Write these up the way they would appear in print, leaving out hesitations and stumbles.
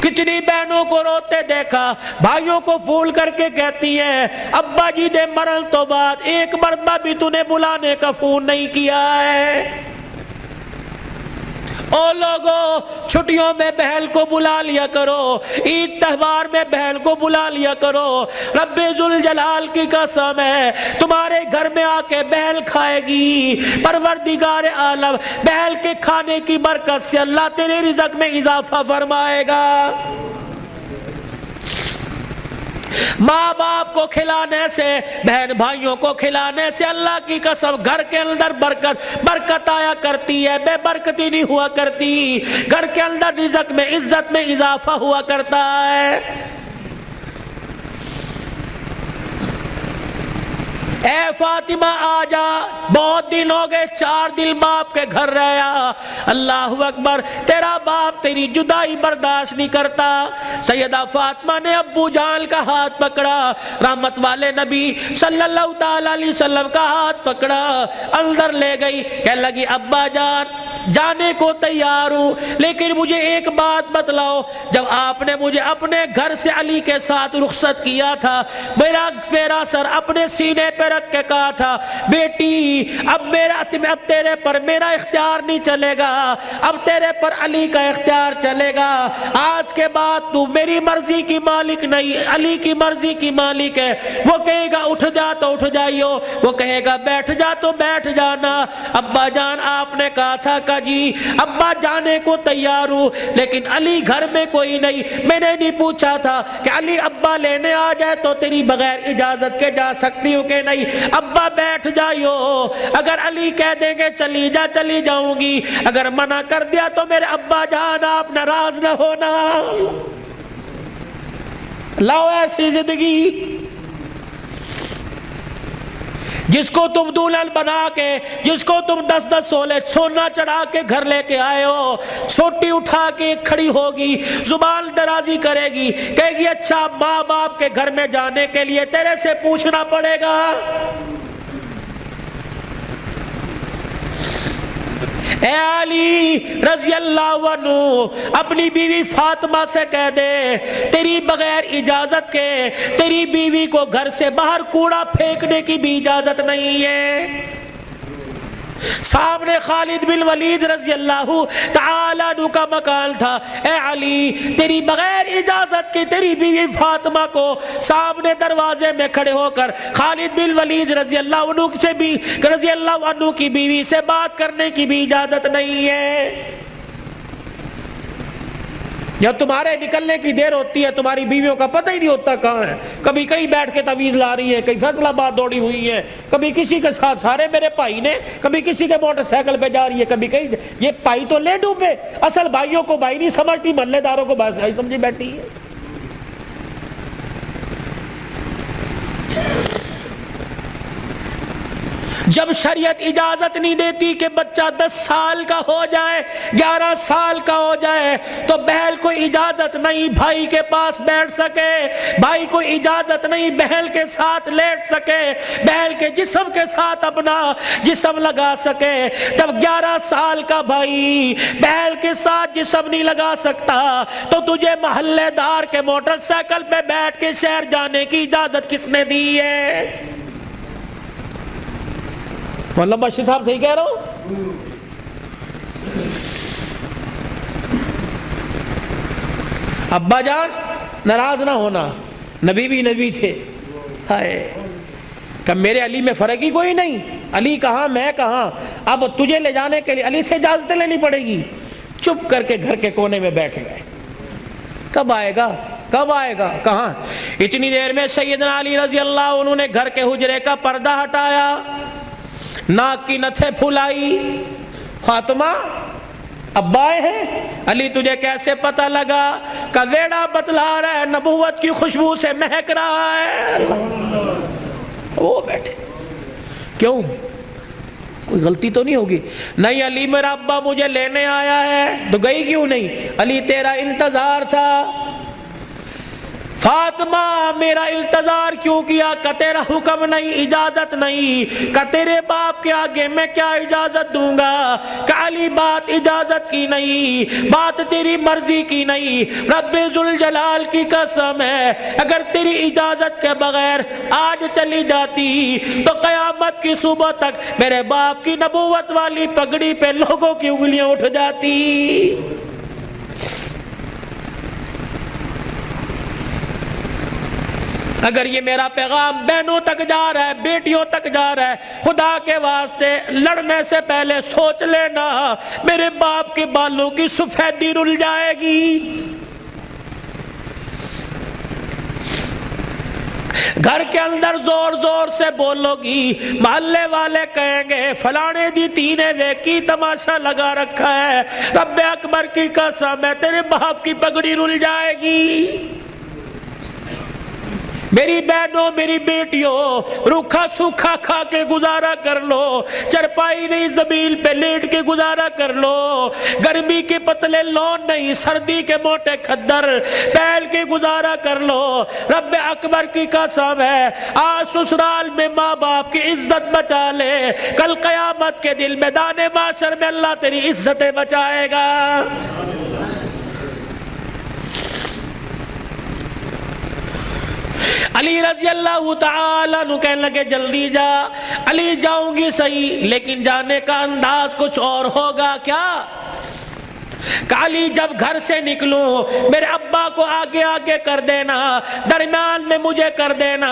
کتنی بہنوں کو روتے دیکھا، بھائیوں کو پھول کر کے کہتی ہیں ابا جی نے مرن تو بعد ایک مرتبہ بھی تو نے بلانے کا فون نہیں کیا ہے۔ او لوگوں، چھٹیوں میں بہن کو بلا لیا کرو، عید تہوار میں بہن کو بلا لیا کرو۔ رب ذوالجلال کی قسم ہے تمہارے گھر میں آ کے بہن کھائے گی، پروردگار عالم بہن کے کھانے کی برکت سے اللہ تیرے رزق میں اضافہ فرمائے گا۔ ماں باپ کو کھلانے سے، بہن بھائیوں کو کھلانے سے اللہ کی قسم گھر کے اندر برکت آیا کرتی ہے، بے برکتی نہیں ہوا کرتی۔ گھر کے اندر رزق میں، عزت میں اضافہ ہوا کرتا ہے۔ اے فاطمہ آ جا، بہت دن ہو گئے، 4 دن باپ کے گھر رہا۔ اللہ اکبر، تیرا باپ تیری جدائی برداشت نہیں کرتا۔ سیدہ فاطمہ نے ابو جان کا ہاتھ پکڑا، رحمت والے نبی صلی اللہ تعالی علیہ وسلم کا ہاتھ پکڑا، اندر لے گئی، کہنے لگی ابا جان جانے کو تیار ہوں، لیکن مجھے ایک بات بتلاؤ، جب آپ نے مجھے اپنے گھر سے علی کے ساتھ رخصت کیا تھا، میرا سر اپنے سینے پہ رکھ کے کہا تھا بیٹی اب تیرے پر میرا اختیار نہیں چلے گا، اب تیرے پر علی کا اختیار چلے گا، آج کے بعد تو میری مرضی کی مالک نہیں، علی کی مرضی کی مالک ہے۔ وہ کہے گا اٹھ جا تو اٹھ جائیو، وہ کہے گا بیٹھ جا تو بیٹھ جانا۔ ابا جان آپ نے کہا تھا کہ جی ابا جانے کو تیار ہوں، لیکن علی گھر میں کوئی نہیں، میں نے نہیں پوچھا تھا کہ علی ابا لینے آ جائے تو تیری بغیر اجازت کے جا سکتی ہوں کہ نہیں، ابا بیٹھ جائیو، اگر علی کہہ دیں گے چلی جا چلی جاؤں گی، اگر منع کر دیا تو میرے ابا جان آپ ناراض نہ ہونا۔ لاؤ ایسی زندگی جس کو تم دلہن بنا کے، جس کو تم 10 سولے سونا چڑھا کے گھر لے کے آئے ہو، سوٹی اٹھا کے کھڑی ہوگی، زبان درازی کرے گی، کہے گی اچھا ماں باپ کے گھر میں جانے کے لیے تیرے سے پوچھنا پڑے گا۔ اے علی رضی اللہ عنہ اپنی بیوی فاطمہ سے کہہ دے تیری بغیر اجازت کے تیری بیوی کو گھر سے باہر کوڑا پھینکنے کی بھی اجازت نہیں ہے۔ سامنے خالد بن ولید رضی اللہ تعالیٰ عنہ کا مکان تھا۔ اے علی تیری بغیر اجازت کی تیری بیوی فاطمہ کو سامنے دروازے میں کھڑے ہو کر خالد بن ولید رضی اللہ عنہ کی بیوی سے بات کرنے کی بھی اجازت نہیں ہے۔ جب تمہارے نکلنے کی دیر ہوتی ہے تمہاری بیویوں کا پتہ ہی نہیں ہوتا کہاں ہے، کبھی کہیں بیٹھ کے تعویذ لا رہی ہے، کہیں فیصل آباد دوڑی ہوئی ہے، کبھی کسی کے ساتھ سارے میرے بھائی نے، کبھی کسی کے موٹر سائیکل پہ جا رہی ہے، کبھی کہیں، یہ بھائی تو لے ڈوبے، اصل بھائیوں کو بھائی نہیں سمجھتی، محلے داروں کو بھائی سمجھی بیٹھی ہے۔ جب شریعت اجازت نہیں دیتی کہ بچہ 10 سال کا ہو جائے، 11 سال کا ہو جائے تو بہن کو اجازت نہیں بھائی کے پاس بیٹھ سکے، بھائی کو اجازت نہیں بہن کے ساتھ لیٹ سکے، بہن کے جسم کے ساتھ اپنا جسم لگا سکے۔ جب 11 سال کا بھائی بہن کے ساتھ جسم نہیں لگا سکتا تو تجھے محلے دار کے موٹر سائیکل پہ بیٹھ کے شہر جانے کی اجازت کس نے دی ہے؟ مولانا بشیر صاحب صحیح کہہ رہا ہوں؟ ابا جان ناراض نہ ہونا، نبی بھی نبی تھے، ہائے کہ میرے علی میں فرق ہی کوئی نہیں، علی کہاں میں کہاں، اب تجھے لے جانے کے لیے علی سے اجازت لینی پڑے گی۔ چپ کر کے گھر کے کونے میں بیٹھ گئے، کب آئے گا کب آئے گا کہاں؟ اتنی دیر میں سیدنا علی رضی اللہ عنہ نے گھر کے حجرے کا پردہ ہٹایا، ناک کی نتھے پھلائی، فاطمہ ابا آئے ہیں؟ علی تجھے کیسے پتہ لگا؟ کہ ویڑا بتلا رہا ہے، نبوت کی خوشبو سے مہک رہا ہے۔ وہ بیٹھے، کیوں کوئی غلطی تو نہیں ہوگی؟ نہیں علی میرا ابا مجھے لینے آیا ہے۔ تو گئی کیوں نہیں؟ علی تیرا انتظار تھا۔ فاطمہ میرا التظار کیوں کیا؟ کہ تیرا حکم نہیں، اجازت نہیں، کہ تیرے باپ کے آگے میں کیا اجازت دوں گا؟ کہ علی بات اجازت کی نہیں، بات تیری مرضی کی نہیں، رب ذوالجلال کی قسم ہے اگر تیری اجازت کے بغیر آج چلی جاتی تو قیامت کی صبح تک میرے باپ کی نبوت والی پگڑی پہ لوگوں کی انگلیاں اٹھ جاتی۔ اگر یہ میرا پیغام بہنوں تک جا رہا ہے، بیٹیوں تک جا رہا ہے، خدا کے واسطے لڑنے سے پہلے سوچ لینا میرے باپ کے بالوں کی سفیدی رل جائے گی۔ گھر کے اندر زور زور سے بولو گی، محلے والے کہیں گے فلانے دی تینے ویکی تماشا لگا رکھا ہے، رب اکبر کی قسم ہے تیرے باپ کی پگڑی رل جائے گی۔ میری بہنوں میری بیٹیوں روکھا سوکھا کھا کے گزارا کر لو، چرپائی نہیں زمین پہ لیٹ کے گزارا کر لو، گرمی کے پتلے لون نہیں سردی کے موٹے کھدر پہل کے گزارا کر لو۔ رب اکبر کی قسم ہے آج سسرال میں ماں باپ کی عزت بچا لے، کل قیامت کے دن میدان معاشر میں اللہ تیری عزتیں بچائے گا۔ علی رضی اللہ تعالیٰ عنہ کہنے لگے جلدی جا۔ علی جاؤں گی صحیح لیکن جانے کا انداز کچھ اور ہوگا۔ کیا؟ علی جب گھر سے نکلوں میرے ابا کو آگے آگے کر دینا، درمیان میں مجھے کر دینا،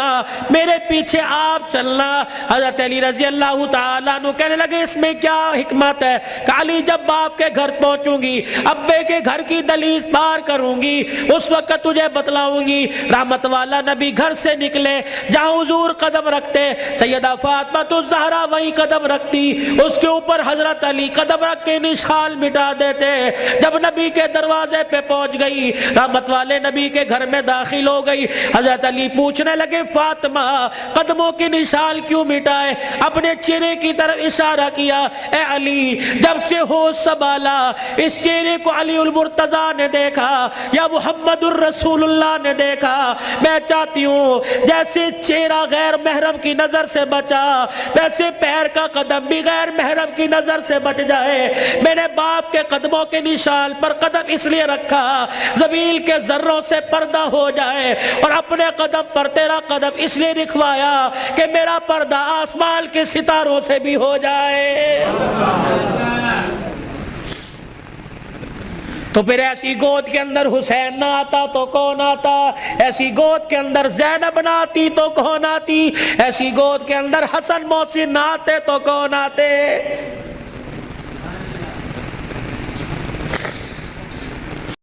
میرے پیچھے آپ چلنا۔ حضرت علی رضی اللہ تعالیٰ عنہ کہنے لگے اس میں کیا حکمت ہے؟ کہ علی جب باپ کے گھر پہنچوں گی، ابے کے گھر کی دہلیز پار کروں گی، اس وقت تجھے بتلاؤں گی۔ رحمت والا نبی گھر سے نکلے، جہاں حضور قدم رکھتے سیدہ فاطمہ تو زہرا وہیں قدم رکھتی، اس کے اوپر حضرت علی قدم رکھ کے نشان مٹا دیتے۔ جب نبی کے دروازے پہ پہنچ گئی، رحمت والے نبی کے گھر میں داخل ہو گئی، حضرت علی پوچھنے لگے فاطمہ قدموں کی نشان کیوں مٹائے؟ اپنے چہرے کی طرف اشارہ کیا، اے علی جب سے ہوش سنبھالا اس چہرے کو علی المرتضیٰ نے دیکھا یا محمد الرسول اللہ نے دیکھا، میں چاہتی ہوں جیسے چہرہ غیر محرم کی نظر سے بچا ویسے پیر کا قدم بھی غیر محرم کی نظر سے بچ جائے۔ میرے باپ کے قدموں کے نشان پر قدم اس لیے رکھا زمین کے ذروں سے پردہ ہو جائے، اور اپنے قدم پر تیرا قدم اس لیے رکھوایا کہ میرا پردہ آسمان کے ستاروں سے بھی ہو جائے۔ تو پھر ایسی گود کے اندر حسین نہ آتا تو کون آتا؟ ایسی گود کے اندر زینب نہ آتی تو کون آتی؟ ایسی گود کے اندر حسن محسن نہ آتے تو کون آتے؟